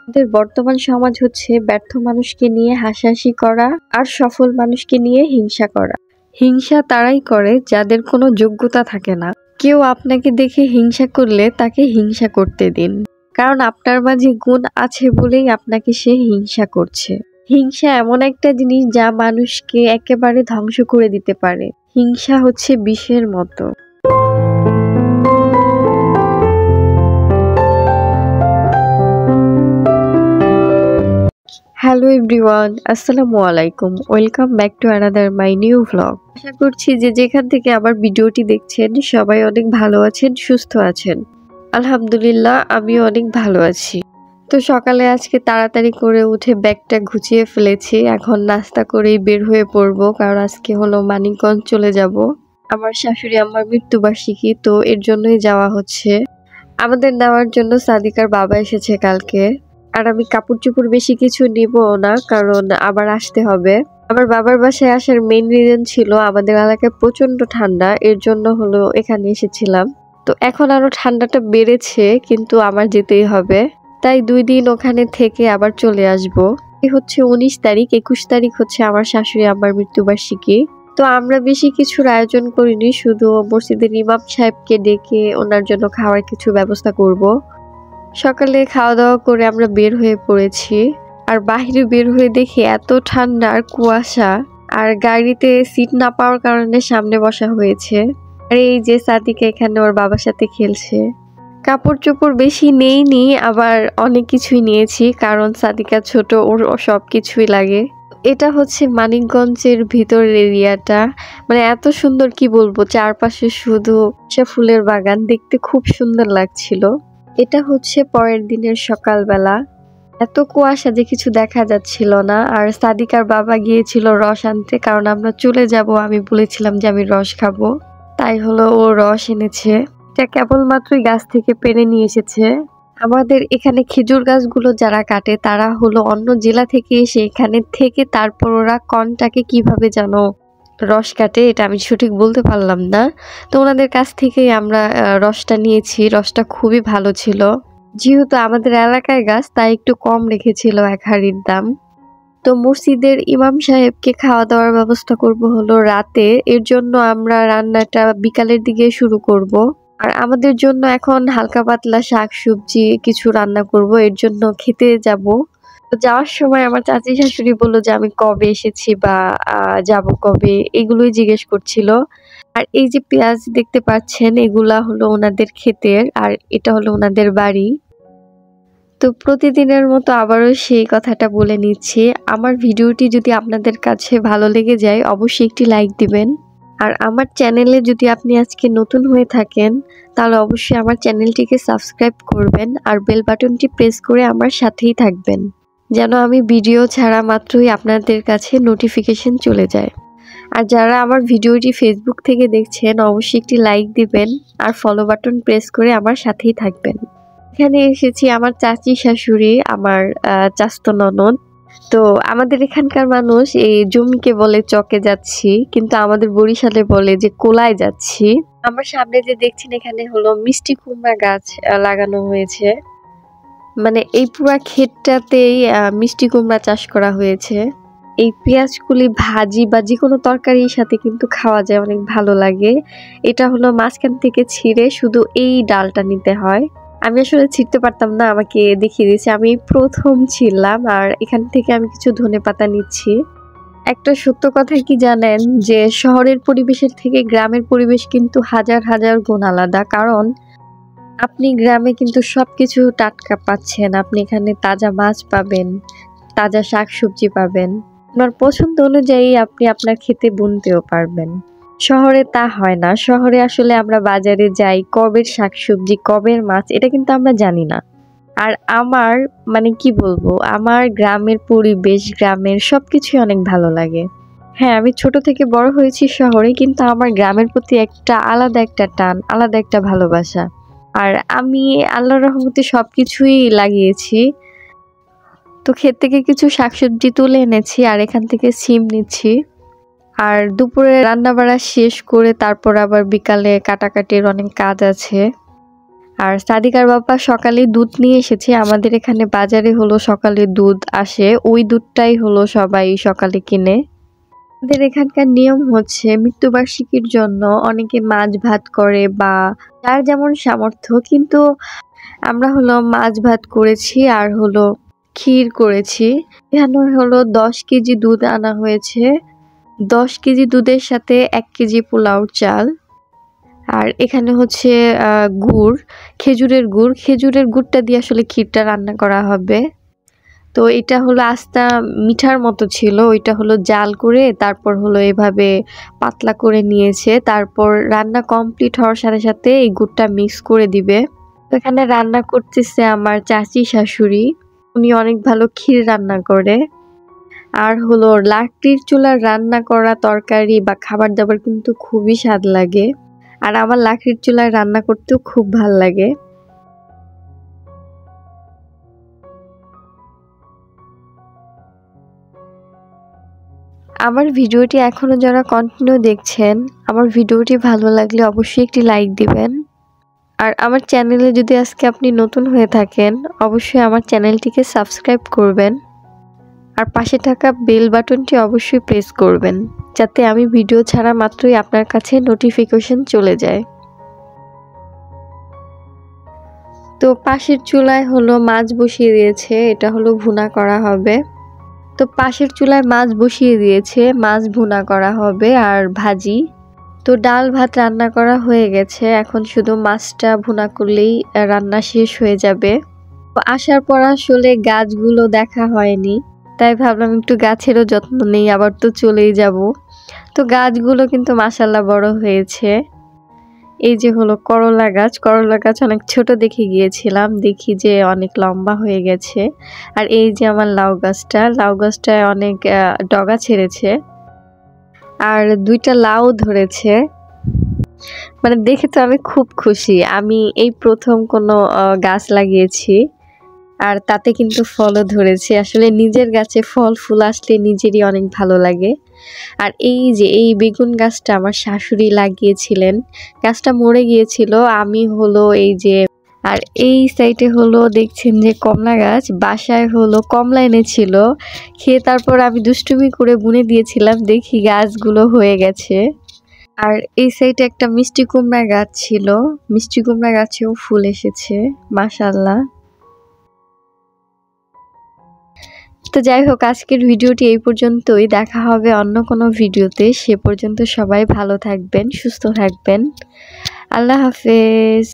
আমাদের বর্তমান সমাজ হচ্ছে ব্যর্থ মানুষকে নিয়ে হাসাহাসি করা আর সফল মানুষকে নিয়ে হিংসা করা। হিংসা তারাই করে যাদের কোনো যোগ্যতা থাকে না। কেউ আপনাকে দেখে হিংসা করলে তাকে হিংসা করতে দিন, কারণ আপনার মাঝে গুণ আছে বলেই আপনাকে সে হিংসা করছে। হিংসা এমন একটা জিনিস যা মানুষকে একেবারে ধ্বংস করে দিতে পারে। হিংসা হচ্ছে বিষের মতো। হ্যালো এভরিওয়ান, আসসালামু আলাইকুম। Welcome back to another my new vlog. আশা করছি যে যেখান থেকে আমার ভিডিওটি দেখছেন সবাই অনেক ভালো আছেন, সুস্থ আছেন। আলহামদুলিল্লাহ, আমিও অনেক ভালো আছি। তো সকালে আজকে তাড়াতাড়ি করে উঠে ব্যাগটা গুছিয়ে ফেলেছি। এখন নাস্তা করেই বের হয়ে পড়বো, কারণ আজকে হলো মানিকগঞ্জ চলে যাব। আমার শাশুড়ি আম্মার মৃত্যুবার্ষিকী, তো এর জন্যই যাওয়া হচ্ছে। আমাদের নেওয়ার জন্য সাদিকার বাবা এসেছে কালকে। আর আমি কাপড় চোপড় বেশি কিছু নিব না, কারণ আবার আসতে হবে। আমার বাবার বাসায় আসার মেইন রিজন ছিল আমাদের এলাকায় প্রচন্ড ঠান্ডা, এর জন্য হলো এখানে এসেছিলাম। তো এখন আরো ঠান্ডাটা বেড়েছে, কিন্তু আমার যেতেই হবে। তাই 2 দিন ওখানে থেকে আবার চলে আসব। এই হচ্ছে 19 তারিখ, 21 তারিখ হচ্ছে আমার শাশুড়ি আম্মার মৃত্যুবার্ষিকী। তো আমরা বেশি কিছুর আয়োজন করিনি, শুধু মসজিদের ইমাম সাহেবকে ডেকে ওনার জন্য খাওয়ার কিছু ব্যবস্থা করব। সকালে খাওয়া দাওয়া করে আমরা বের হয়ে পড়েছি। আর বাহিরে বের হয়ে দেখি এত ঠান্ডা আর কুয়াশা, আর গাড়িতে সিট না পাওয়ার কারণে সামনে বসা হয়েছে। আর এই যে সাদিকা এখানে ওর বাবার সাথে খেলছে। কাপড় চোপড় বেশি নেইনি, আবার অনেক কিছুই নিয়েছি, কারণ সাদিকা ছোট, ওর সব কিছুই লাগে। এটা হচ্ছে মানিকগঞ্জের ভিতরের এরিয়াটা, মানে এত সুন্দর, কি বলবো, চারপাশে শুধু ফুলের বাগান, দেখতে খুব সুন্দর লাগছিল। এটা হচ্ছে পরের দিনের সকালবেলা। এত কুয়াশা যে কিছু দেখা যাচ্ছিল না। আর সাদিকার বাবা গিয়েছিল রস আনতে, কারণ আমরা চলে যাব, আমি বলেছিলাম যে আমি রস খাবো। তাই হলো ও রস এনেছে। এটা কেবলমাত্রই গাছ থেকে পেড়ে নিয়ে এসেছে। আমাদের এখানে খেজুর গাছগুলো যারা কাটে তারা হলো অন্য জেলা থেকে এসে এখানে থেকে তারপর ওরা কনটাকে কিভাবে যেন রস কাটে, এটা আমি সঠিক বলতে পারলাম না। তো ওনাদের কাছ থেকেই আমরা রসটা নিয়েছি। রসটা খুবই ভালো ছিল। যেহেতু আমাদের এলাকায় গাছ, তাই একটু কম রেখেছিল এক হাঁড়ির দাম। তো মসজিদের ইমাম সাহেবকে খাওয়া দাওয়ার ব্যবস্থা করব হলো রাতে, এর জন্য আমরা রান্নাটা বিকালের দিকে শুরু করব। আর আমাদের জন্য এখন হালকা পাতলা শাক সবজি কিছু রান্না করব, এর জন্য খেতে যাব। তো যাওয়ার সময় আমার চাচি শাশুড়ি বললো যে আমি কবে এসেছি বা যাব কবে, এগুলোই জিজ্ঞেস করছিল। আর এই যে পেঁয়াজ দেখতে পাচ্ছেন, এগুলা হলো ওনাদের ক্ষেতের, আর এটা হলো ওনাদের বাড়ি। তো প্রতিদিনের মতো আবারও সেই কথাটা বলে নিচ্ছি, আমার ভিডিওটি যদি আপনাদের কাছে ভালো লেগে যায় অবশ্যই একটি লাইক দিবেন। আর আমার চ্যানেলে যদি আপনি আজকে নতুন হয়ে থাকেন তাহলে অবশ্যই আমার চ্যানেলটিকে সাবস্ক্রাইব করবেন, আর বেল বাটনটি প্রেস করে আমার সাথেই থাকবেন, যেন আমি ভিডিও ছাড়া মাত্রই আপনাদের কাছে নোটিফিকেশন চলে যায়। আর যারা আমার ভিডিওটি ফেসবুক থেকে দেখছেন অবশ্যই একটি লাইক দিবেন, আর ফলো বাটন প্রেস করে আমার সাথেই থাকবেন। এখানে এসেছি আমার চাচি শাশুড়ি, আমার চাচতো ননদ। তো আমাদের এখানকার মানুষ এই জমিকে বলে চকে যাচ্ছি, কিন্তু আমাদের বরিশালে বলে যে কোলায় যাচ্ছি। আমার সামনে যে দেখছেন এখানে হলো মিষ্টি কুমড়া গাছ লাগানো হয়েছে, মানে এই পুরা ক্ষেতটাতেই মিষ্টি কুমড়া চাষ করা হয়েছে। এই পেঁয়াজগুলি ভাজি বা যে কোনো তরকারির সাথে কিন্তু খাওয়া যায়, অনেক ভালো লাগে। এটা হলো মাঝখান থেকে ছিঁড়ে শুধু এই ডালটা নিতে হয়। আমি আসলে ছিঁড়তে পারতাম না, আমাকে দেখিয়ে দিয়েছে, আমি প্রথম ছিলাম। আর এখান থেকে আমি কিছু ধনেপাতা নিচ্ছি। একটা সত্য কথা কি জানেন, যে শহরের পরিবেশের থেকে গ্রামের পরিবেশ কিন্তু হাজার হাজার গুণ আলাদা। কারণ আপনি গ্রামে কিন্তু সবকিছু টাটকা পাচ্ছেন, আপনি এখানে তাজা মাছ পাবেন, তাজা শাকসবজি পাবেন, আপনার পছন্দ অনুযায়ী আপনি আপনার খেতে বুনতেও পারবেন। শহরে তা হয় না। শহরে আসলে আমরা বাজারে যাই, কবের শাকসবজি কবের মাছ এটা কিন্তু আমরা জানি না। আর আমার মানে কি বলবো, আমার গ্রামের পরিবেশ, গ্রামের সবকিছুই অনেক ভালো লাগে। হ্যাঁ, আমি ছোট থেকে বড় হয়েছি শহরে, কিন্তু আমার গ্রামের প্রতি একটা আলাদা একটা টান, আলাদা একটা ভালোবাসা। আর আমি আল্লাহর রহমতে সবকিছুই লাগিয়েছি। তো ক্ষেত থেকে কিছু শাকসবজি তুলে এনেছি, আর এখান থেকে সিম নিচ্ছি। আর দুপুরে রান্না বাড়া শেষ করে তারপর আবার বিকালে কাটাকাটির অনেক কাজ আছে। আর সাদিকার বাবা সকালে দুধ নিয়ে এসেছে। আমাদের এখানে বাজারে হলো সকালে দুধ আসে, ওই দুধটাই হলো সবাই সকালে কিনে। আমাদের এখানকার নিয়ম হচ্ছে মৃত্যুবার্ষিকীর জন্য অনেকে মাছ ভাত করে বা যার যেমন সামর্থ্য, কিন্তু আমরা হলো মাছ ভাত করেছি আর হলো ক্ষীর করেছি। এখানে হলো 10 কেজি দুধ আনা হয়েছে, 10 কেজি দুধের সাথে 1 কেজি পোলাও চাল। আর এখানে হচ্ছে গুড়, খেজুরের গুড়টা দিয়ে আসলে ক্ষীরটা রান্না করা হবে। তো এটা হলো আস্তা মিঠার মতো ছিল, ওইটা হলো জাল করে তারপর হলো এভাবে পাতলা করে নিয়েছে। তারপর রান্না কমপ্লিট হওয়ার সাথে সাথে এই গুড়টা মিক্স করে দিবে। এখানে রান্না করতেছে আমার চাচি শাশুড়ি, উনি অনেক ভালো ক্ষীর রান্না করে। আর হলো লাকড়ির চুলার রান্না করা তরকারি বা খাবার দাবার কিন্তু খুবই স্বাদ লাগে। আর আমার লাকড়ির চুলায় রান্না করতেও খুব ভাল লাগে। আমার ভিডিওটি এখনো যারা কন্টিনিউ দেখছেন, আমার ভিডিওটি ভালো লাগলে অবশ্যই একটি লাইক দিবেন। আর আমার চ্যানেলে যদি আজকে আপনি নতুন হয়ে থাকেন, অবশ্যই আমার চ্যানেলটিকে সাবস্ক্রাইব করবেন। আর পাশে থাকা বেল বাটনটি অবশ্যই প্রেস করবেন, যাতে আমি ভিডিও ছাড়া মাত্রই আপনার কাছে নোটিফিকেশন চলে যায়। তো পাশের চুলায় হলো মাছ বসিয়ে দিয়েছে, এটা হলো ভুনা করা হবে। তো পাশের চুলায় মাছ বসিয়ে দিয়েছে, মাছ ভুনা করা হবে আর ভাজি। তো ডাল ভাত রান্না করা হয়ে গেছে, এখন শুধু মাছটা ভুনা করলেই রান্না শেষ হয়ে যাবে। তো আসার পর আসলে গাছগুলো দেখা হয়নি, তাই ভাবলাম একটু গাছেরও যত্ন নেই, আবার তো চলেই যাব। তো গাছগুলো কিন্তু মাশাআল্লাহ বড় হয়েছে। এই যে হলো করলা গাছ অনেক ছোট দেখে গিয়েছিলাম, দেখি যে অনেক লম্বা হয়ে গেছে। আর এই যে আমার লাউ গাছটায় অনেক ডগা ছেড়েছে আর 2টা লাউ ধরেছে। মানে দেখে তো আমি খুব খুশি, আমি এই প্রথম কোনো গাছ লাগিয়েছি আর তাতে কিন্তু ফলও ধরেছে। আসলে নিজের গাছে ফল ফুল আসলে নিজেরই অনেক ভালো লাগে। আর এই যে এই বেগুন গাছটা আমার শাশুড়ি লাগিয়েছিলেন, গাছটা মরে গিয়েছিল। আমি হলো এই যে, আর এই সাইডে হলো দেখছেন যে কমলা গাছ, বাসায় হলো কমলা এনেছিল, খেয়ে তারপর আমি দুষ্টুমি করে বুনে দিয়েছিলাম, দেখি গাছগুলো হয়ে গেছে। আর এই সাইডে একটা মিষ্টি কুমড়া গাছ ছিল, মিষ্টি কুমড়া গাছেও ফুল এসেছে মাশাআল্লাহ। তো যাই হোক, আজকের ভিডিওটি এই পর্যন্তই, দেখা হবে অন্য কোনো ভিডিওতে। সে পর্যন্ত সবাই ভালো থাকবেন, সুস্থ থাকবেন। আল্লাহ হাফেজ।